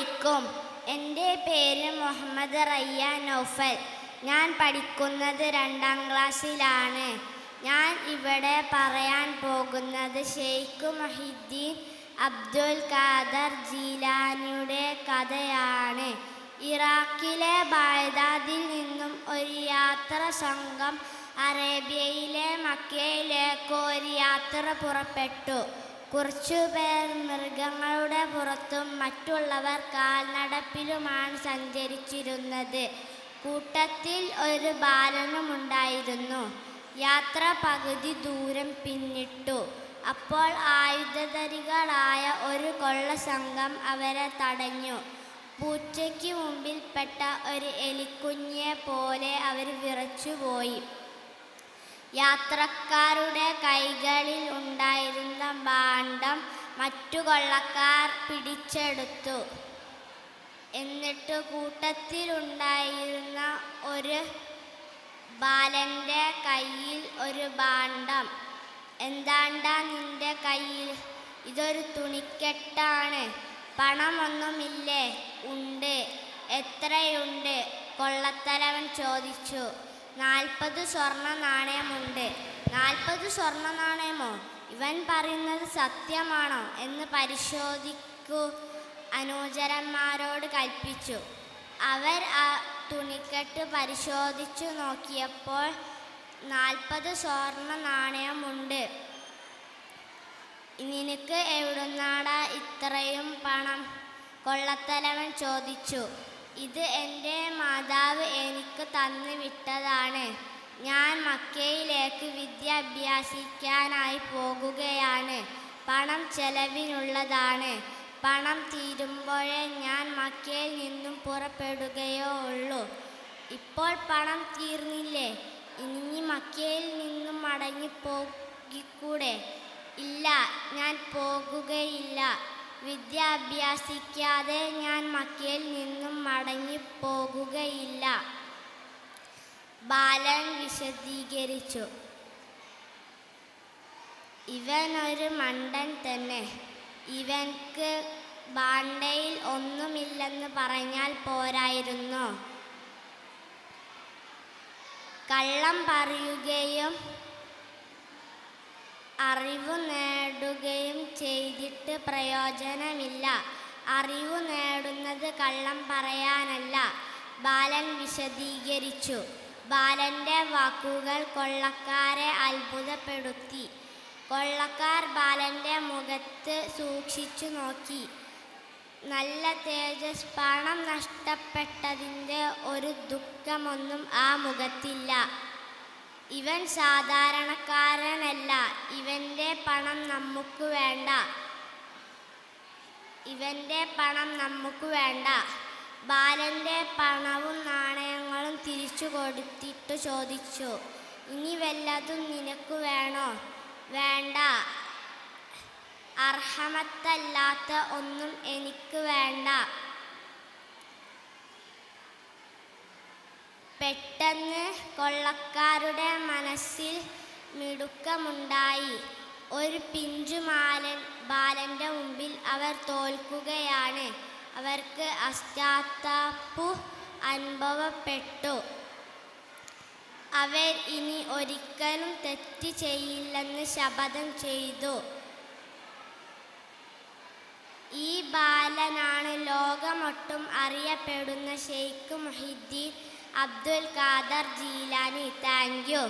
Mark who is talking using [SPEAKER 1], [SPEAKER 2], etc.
[SPEAKER 1] അലൈക്കും. എൻ്റെ പേര് മുഹമ്മദ് റയ്യാൻ നൗഫൽ. ഞാൻ പഠിക്കുന്നത് 2ാം ക്ലാസ്സിലാണ്. ഞാൻ ഇവിടെ പറയാൻ പോകുന്നത് ഷെയ്ഖ് മുഹീദ്ദീൻ അബ്ദുൽ ഖാദർ ജീലാനിയുടെ കഥയാണ്. ഇറാഖിലെ ബാഗ്ദാദിൽ നിന്നും ഒരു യാത്ര സംഘം അറേബ്യയിലെ മക്കയിലേക്ക് ഒരു യാത്ര പുറപ്പെട്ടു. കുറച്ചുപേർ മൃഗങ്ങളുടെ പുറത്തും മറ്റുള്ളവർ കാൽനടപ്പിലുമാണ് സഞ്ചരിച്ചിരുന്നത്. കൂട്ടത്തിൽ ഒരു ബാലനുമുണ്ടായിരുന്നു. യാത്ര പകുതി ദൂരം പിന്നിട്ടു. അപ്പോൾ ആയുധധാരികളായ ഒരു കൊള്ളസംഘം അവരെ തടഞ്ഞു. പൂച്ചയ്ക്ക് മുമ്പിൽപ്പെട്ട ഒരു എലിക്കുഞ്ഞിയെ പോലെ അവർ വിറച്ചുപോയി. യാത്രക്കാരുടെ കൈകളിൽ ഉണ്ടായിരുന്ന ഭാണ്ഡം മറ്റു കൊള്ളക്കാർ പിടിച്ചെടുത്തു. എന്നിട്ട് കൂട്ടത്തിലുണ്ടായിരുന്ന ഒരു ബാലൻ്റെ കയ്യിൽ ഒരു ഭാണ്ഡം. എന്താണ്ടാ നിന്റെ കയ്യിൽ? ഇതൊരു തുണിക്കെട്ടാണ്. പണമൊന്നുമില്ലേ? ഉണ്ട്. എത്രയുണ്ട്? കൊള്ളത്തലവൻ ചോദിച്ചു. 40 സ്വർണ്ണ നാണയമുണ്ട്. 40 സ്വർണ്ണ നാണയമോ? ഇവൻ പറയുന്നത് സത്യമാണോ എന്ന് പരിശോധിക്കൂ, അനുചരന്മാരോട് കൽപ്പിച്ചു. അവർ ആ തുണിക്കെട്ട് പരിശോധിച്ചു നോക്കിയപ്പോൾ 40 സ്വർണ്ണ നാണയമുണ്ട്. നിനക്ക് എവിടുന്നാടാ ഇത്രയും പണം? കൊള്ളത്തലവൻ ചോദിച്ചു. ഇത് എൻ്റെ മാതാവ് എനിക്ക് തന്നു വിട്ടതാണ്. ഞാൻ മക്കയിലേക്ക് വിദ്യ അഭ്യസിക്കാനായി പോകുകയാണ്. പണം ചെലവിനുള്ളതാണ്. പണം തീരുമ്പോഴേ ഞാൻ മക്കയിൽ നിന്നും പുറപ്പെടുകയോ ഉള്ളൂ. ഇപ്പോൾ പണം തീർന്നില്ലേ? ഇനി മക്കയിൽ നിന്നും മടങ്ങിപ്പോകിക്കൂടെ? ഇല്ല, ഞാൻ പോകുകയില്ല. വിദ്യ അഭ്യസിക്കാതെ ഞാൻ മക്കയിൽ നിന്നും മടങ്ങിപ്പോകുകയില്ല, ബാലൻ വിശദീകരിച്ചു. ഇവനൊരു മണ്ടൻ തന്നെ. ഇവൻക്ക് ഭാണ്ഡയിൽ ഒന്നുമില്ലെന്ന് പറഞ്ഞാൽ പോരായിരുന്നോ? കള്ളം പറയുകയും അറിവ് നേടുകയും ചെയ്തിട്ട് പ്രയോജനമില്ല. അറിവ് നേടുന്നത് കള്ളം പറയാനല്ല, ബാലൻ വിശദീകരിച്ചു. ബാലൻ്റെ വാക്കുകൾ കൊള്ളക്കാരെ അത്ഭുതപ്പെടുത്തി. കൊള്ളക്കാർ ബാലൻ്റെ മുഖത്ത് സൂക്ഷിച്ചു നോക്കി. നല്ല തേജസ്. പണം നഷ്ടപ്പെട്ടതിൻ്റെ ഒരു ദുഃഖമൊന്നും ആ മുഖത്തില്ല. ഇവൻ സാധാരണക്കാരനല്ല. ഇവൻ്റെ പണം നമുക്ക് വേണ്ട. ഇവൻ്റെ പണം നമുക്ക് വേണ്ട. ബാലൻ്റെ പണവും നാണയങ്ങളും തിരിച്ചു കൊടുത്തിട്ട് ചോദിച്ചു. ഇനി വല്ലതും നിനക്ക് വേണോ? വേണ്ട. അർഹമത്തല്ലാത്ത ഒന്നും എനിക്ക് വേണ്ട. പെട്ടെന്ന് കൊള്ളക്കാരുടെ മനസ്സിൽ മിടുക്കമുണ്ടായി. ഒരു പിഞ്ചു ബാലൻ്റെ മുമ്പിൽ അവർ തോൽക്കുകയാണ്. അവർക്ക് പശ്ചാത്താപം അനുഭവപ്പെട്ടു. അവർ ഇനി ഒരിക്കലും തെറ്റ് ചെയ്യില്ലെന്ന് ശപഥം ചെയ്തു. ഈ ബാലനാണ് ലോകമൊട്ടും അറിയപ്പെടുന്ന Sheikh Muhiyuddin Abdul Qadir Jilani. Thank U.